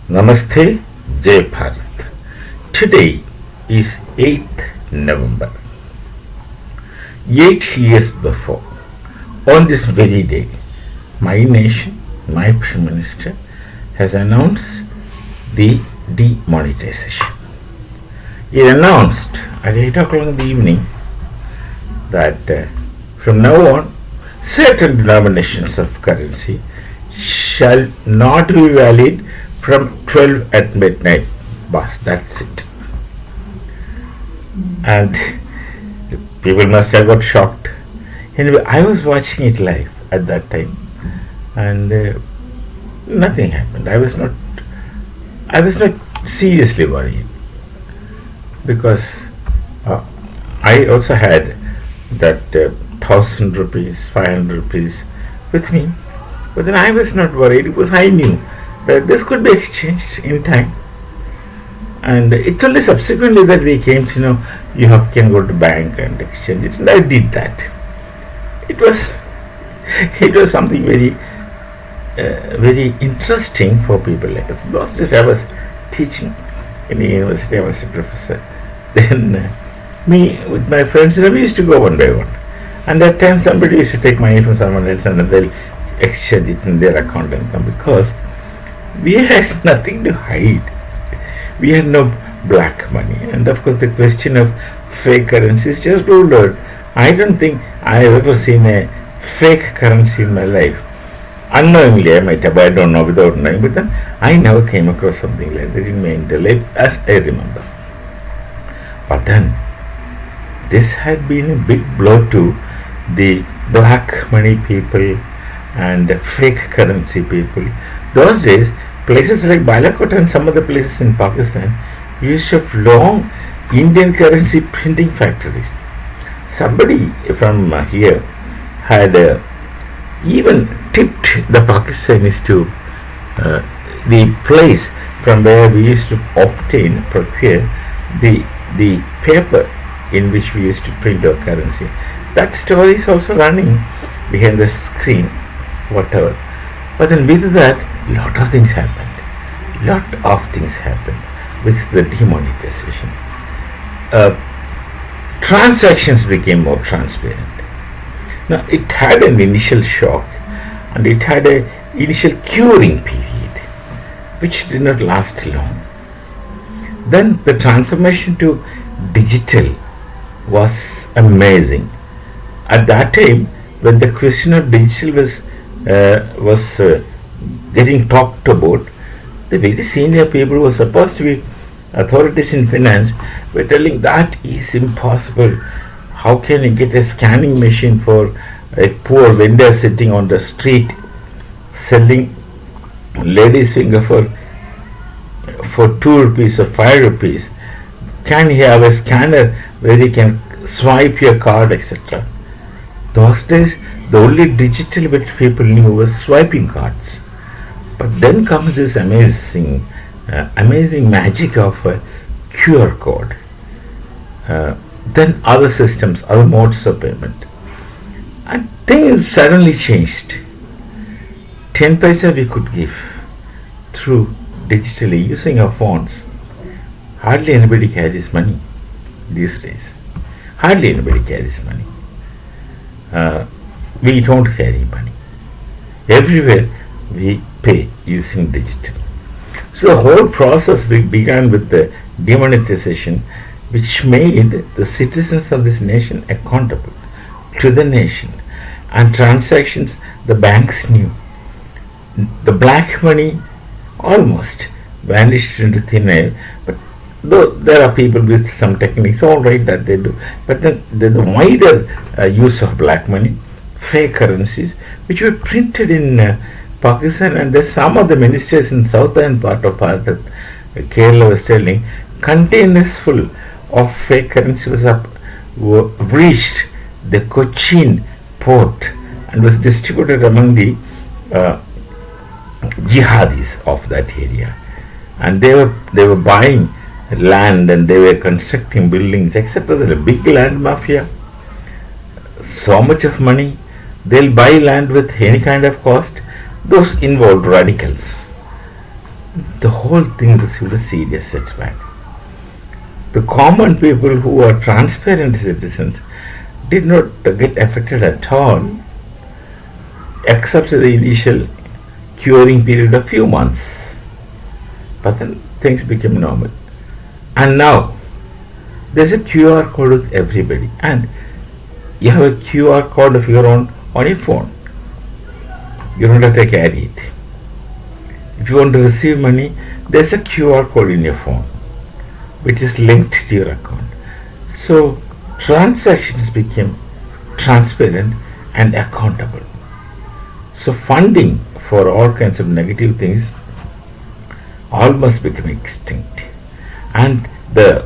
Namaste, Jai Bharat. Today is 8th November. 8 years before, on this very day, my nation, my Prime Minister, has announced the demonetization. He announced at 8 o'clock in the evening that from now on, certain denominations of currency shall not be valid from 12 at midnight. Boss, that's it. And people must have got shocked. Anyway, I was watching it live at that time, and nothing happened. I was not seriously worried because I also had that 1,000 rupees, 500 rupees with me. But then I was not worried because I knew that this could be exchanged in time. And it's only subsequently that we came to know you can go to bank and exchange it. And I did that. It was something very very interesting for people like us. Those days I was teaching in the university. I was a professor. Then me with my friends, we used to go one by one. And that time somebody used to take money from someone else and then they'll exchange it in their account and come, because we had nothing to hide. We had no black money. And of course the question of fake currencies just ruled out. I don't think I have ever seen a fake currency in my life. Unknowingly I might have, I don't know, without knowing, but then I never came across something like that in my entire life as I remember. But then this had been a big blow to the black money people and fake currency people. Those days, places like Balakot and some other places in Pakistan used to have long Indian currency printing factories. Somebody from here had even tipped the Pakistanis to the place from where we used to procure the paper in which we used to print our currency. That story is also running behind the screen, whatever. But then with that, lot of things happened with the demonetization. Transactions became more transparent. Now it had an initial shock and it had an initial curing period which did not last long. Then the transformation to digital was amazing. At that time, when the question of digital was getting talked about, the very senior people who were supposed to be authorities in finance were telling that is impossible. How can you get a scanning machine for a poor vendor sitting on the street selling ladies' finger for 2 rupees or 5 rupees? Can he have a scanner where he can swipe your card, etc.? Those days, the only digital which people knew was swiping cards. But then comes this amazing magic of a QR code. Then other systems, other modes of payment. And things suddenly changed. 10 paisa we could give through digitally using our phones. Hardly anybody carries money these days. Hardly anybody carries money. We don't carry money. Everywhere we pay using digital. So the whole process began with the demonetization, which made the citizens of this nation accountable to the nation, and transactions the banks knew. The black money almost vanished into thin air, but though there are people with some techniques, all right, that they do, but then the wider use of black money, fake currencies, which were printed in Pakistan, and there's some of the ministers in southern part of Bharat, Kerala was telling, containers full of fake currency reached the Cochin port and was distributed among the jihadis of that area, and they were buying land and they were constructing buildings, etc. There's a big land mafia, so much of money. They'll buy land with any kind of cost. Those involved radicals. the whole thing received a serious setback. The common people who are transparent citizens did not get affected at all, except the initial curing period of few months. But then things became normal. And now there's a QR code with everybody, and you have a QR code of your own on your phone. You don't have to carry it. If you want to receive money, there's a QR code in your phone which is linked to your account. So transactions became transparent and accountable. So funding for all kinds of negative things almost became extinct. And the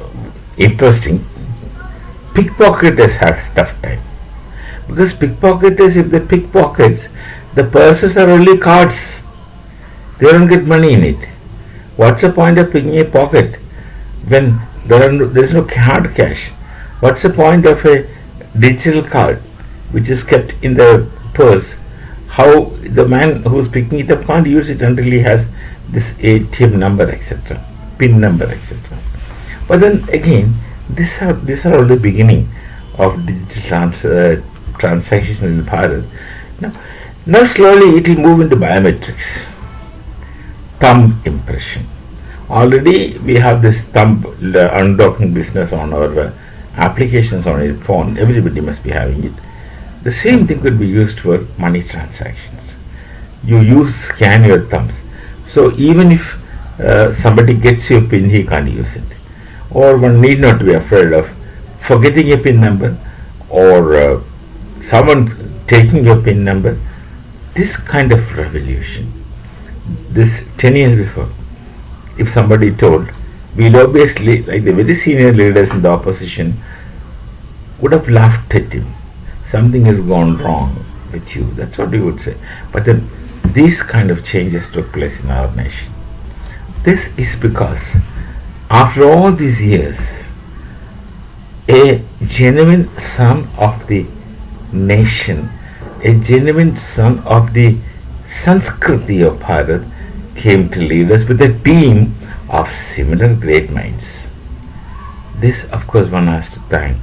interesting, pickpocketers had a tough time. Because pickpocketers, if they pickpockets, the purses are only cards. They don't get money in it. What's the point of picking a pocket when there is no hard cash? What's the point of a digital card which is kept in the purse? How the man who's picking it up can't use it until he has this ATM number, etc., PIN number, etc. But then again, these are all the beginning of digital transactions in Bharat. Now slowly it will move into biometrics. Thumb impression. Already we have this thumb undocking business on our applications on your phone. Everybody must be having it. The same thing could be used for money transactions. You scan your thumbs. So even if somebody gets your PIN, he can't use it. Or one need not be afraid of forgetting a PIN number or someone taking your PIN number. This kind of revolution, this 10 years before, if somebody told, we'll obviously, like the very senior leaders in the opposition, would have laughed at him. Something has gone wrong with you. That's what we would say. But then these kind of changes took place in our nation. This is because after all these years, a genuine son of the nation, a genuine son of the Sanskriti of Bharat came to lead us with a team of similar great minds. This, of course, one has to thank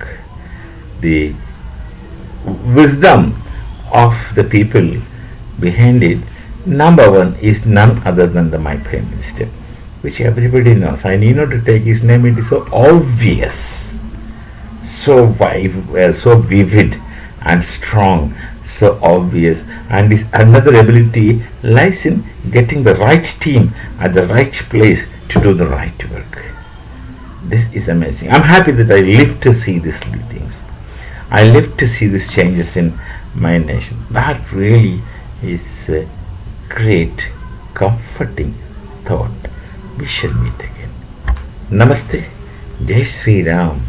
the wisdom of the people behind it. Number one is none other than my Prime Minister, which everybody knows. I need not to take his name, it is so obvious, so vivid and strong, so obvious. And his another ability lies in getting the right team at the right place to do the right work. This is amazing. I'm happy that I live to see these things. I live to see these changes in my nation. That really is a great, comforting thought. We shall meet again. Namaste. Jai Sri Ram.